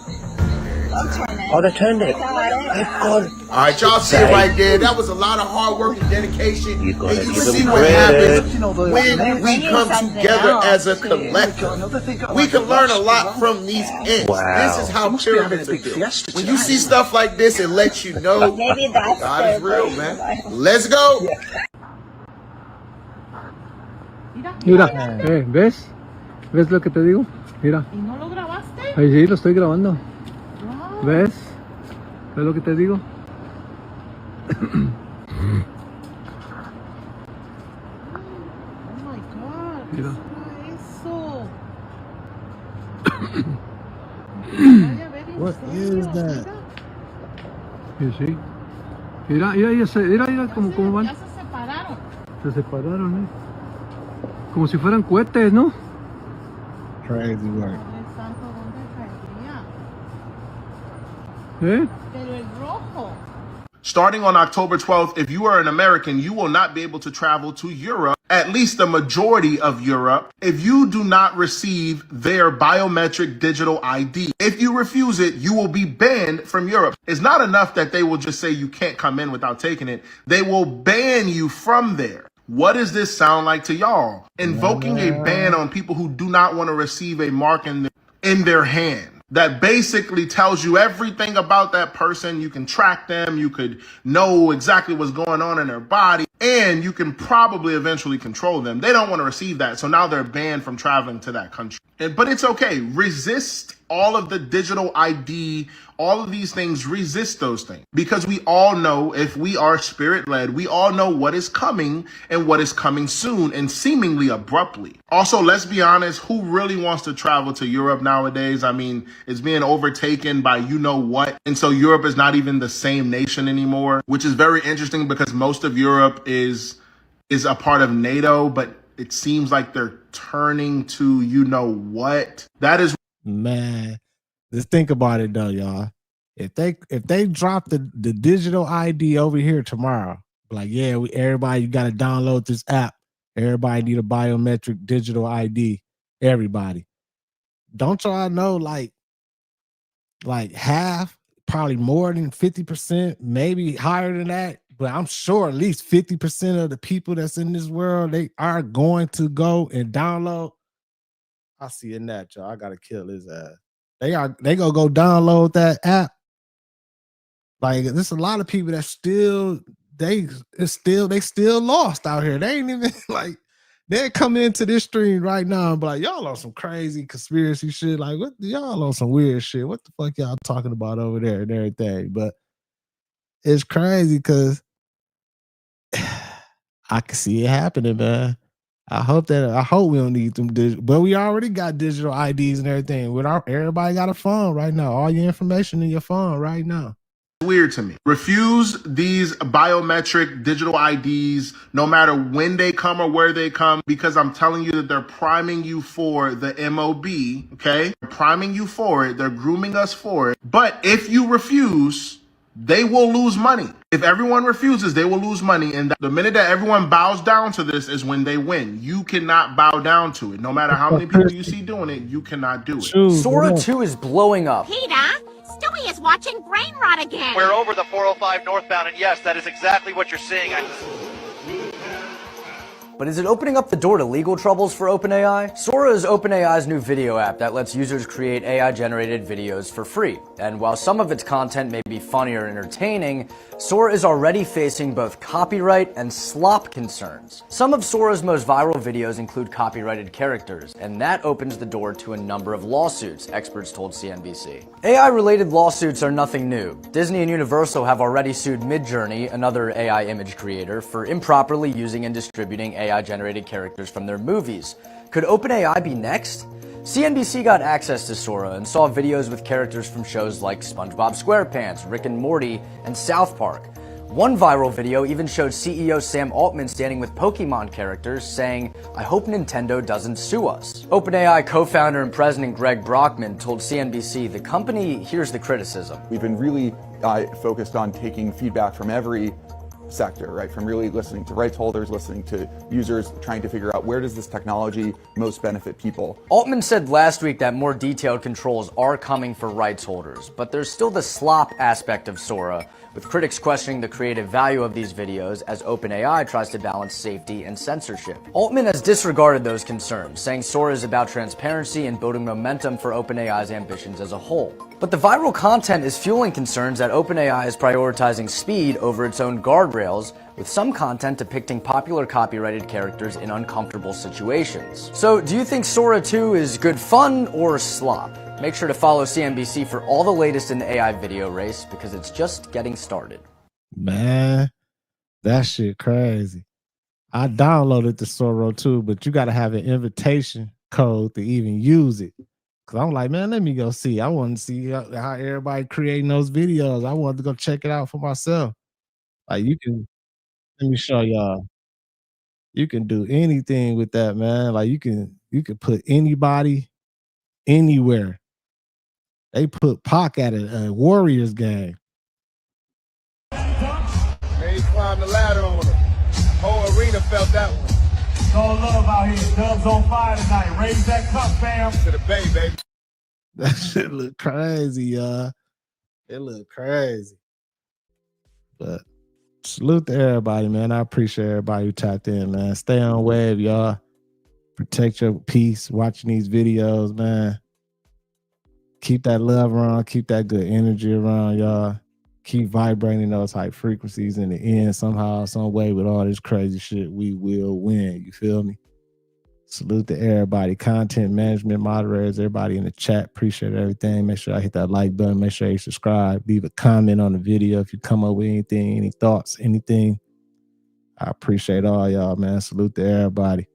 Oh, they turned it. All right, y'all see it right there. That was a lot of hard work and dedication. And you see what happens when we come together as a collective. We can learn a lot from these ants. This is how pyramids are built. When you see stuff like this, it lets you know God is real, man. Let's go. Mira, ¿ves? ¿Ves lo que te digo? Mira. ¿Y no lo grabaste? Ahí sí, lo estoy grabando. Wow. ¿Ves? ¿Ves lo que te digo? Oh my God. Mira. Eso. What is that? Sí, sí. Mira, mira cómo van. Ya se separaron. Se separaron, Como si fueran cohetes, ¿no? Crazy work. ¿Eh? Pero el rojo. Starting on October 12th, if you are an American, you will not be able to travel to Europe, at least the majority of Europe, if you do not receive their biometric digital ID. If you refuse it, you will be banned from Europe. It's not enough that they will just say you can't come in without taking it. They will ban you from there. What does this sound like to y'all? Invoking a ban on people who do not want to receive a mark in their hand that basically tells you everything about that person. You can track them. You could know exactly what's going on in their body, and you can probably eventually control them. They don't want to receive that. So now they're banned from traveling to that country. But it's okay. Resist all of the digital ID, all of these things, resist those things. Because we all know, if we are spirit-led, we all know what is coming and what is coming soon and seemingly abruptly. Also, let's be honest, who really wants to travel to Europe nowadays? I mean, it's being overtaken by you-know-what. And so Europe is not even the same nation anymore, which is very interesting because most of Europe is a part of NATO, but it seems like they're turning to you-know-what. That is... Man, just think about it though, y'all. If they drop the digital ID over here tomorrow, like, yeah, everybody, you got to download this app. Everybody need a biometric digital ID. Everybody. Don't y'all know, like half, probably more than 50%, maybe higher than that, but I'm sure at least 50% of the people that's in this world, they are going to go and download. I see in that, y'all. I gotta kill his ass. They gonna go download that app. Like, there's a lot of people that still lost out here. They ain't even like, they're coming into this stream right now and be like, y'all on some crazy conspiracy shit. Like, what, y'all on some weird shit. What the fuck y'all talking about over there and everything? But it's crazy because I can see it happening, man. I hope we don't need them but we already got digital IDs and everything. Everybody got a phone right now. All your information in your phone right now. Weird to me. Refuse these biometric digital IDs no matter when they come or where they come, because I'm telling you that they're priming you for the MOB, okay? They're priming you for it. They're grooming us for it. But if you refuse, they will lose money. If everyone refuses, they will lose money. And the minute that everyone bows down to this is when they win. You cannot bow down to it. No matter how many people you see doing it, you cannot do it. Sora 2 is blowing up. Peter, Stewie is watching brain rot again. We're over the 405 northbound, and yes, that is exactly what you're seeing. But is it opening up the door to legal troubles for OpenAI? Sora is OpenAI's new video app that lets users create AI-generated videos for free. And while some of its content may be funny or entertaining, Sora is already facing both copyright and slop concerns. Some of Sora's most viral videos include copyrighted characters, and that opens the door to a number of lawsuits, experts told CNBC. AI-related lawsuits are nothing new. Disney and Universal have already sued Midjourney, another AI image creator, for improperly using and distributing AI-generated characters from their movies. Could OpenAI be next? CNBC got access to Sora and saw videos with characters from shows like SpongeBob SquarePants, Rick and Morty, and South Park. One viral video even showed CEO Sam Altman standing with Pokemon characters saying, "I hope Nintendo doesn't sue us." OpenAI co-founder and president Greg Brockman told CNBC the company hears the criticism. We've been really focused on taking feedback from every sector, right? From really listening to rights holders, listening to users, trying to figure out where does this technology most benefit people. Altman said last week that more detailed controls are coming for rights holders, but there's still the slop aspect of Sora, with critics questioning the creative value of these videos as OpenAI tries to balance safety and censorship. Altman has disregarded those concerns, saying Sora is about transparency and building momentum for OpenAI's ambitions as a whole. But the viral content is fueling concerns that OpenAI is prioritizing speed over its own guardrails, with some content depicting popular copyrighted characters in uncomfortable situations. So, do you think Sora 2 is good fun or slop? Make sure to follow CNBC for all the latest in the AI video race, because it's just getting started. Man, that shit crazy. I downloaded the Sora 2, but you got to have an invitation code to even use it. Cause I'm like, man, let me go see. I want to see how everybody creating those videos. I wanted to go check it out for myself. Like, you can, let me show y'all. You can do anything with that, man. Like, you can put anybody anywhere. They put Pac at a Warriors game. Man, he climbed the ladder on him. Whole arena felt that one. It's all love out here. Dubs on fire tonight. Raise that cup, fam. To the bay, baby. That shit look crazy, y'all. It look crazy. But salute to everybody, man. I appreciate everybody who tapped in, man. Stay on wave, y'all. Protect your peace watching these videos, man. Keep that love around. Keep that good energy around, y'all. Keep vibrating those high frequencies. In the end, somehow, some way, with all this crazy shit, we will win. You feel me? Salute to everybody, content management moderators, everybody in the chat. Appreciate everything. Make sure I hit that like button. Make sure you subscribe. Leave a comment on the video if you come up with anything, any thoughts, anything. I appreciate all y'all, man. Salute to everybody.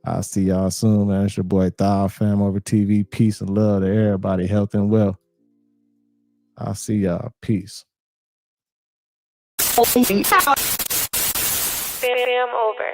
I'll see y'all soon, man. It's your boy Thal, FamOverTV. Peace and love to everybody. Health and wealth. I'll see y'all. Peace. Fam over.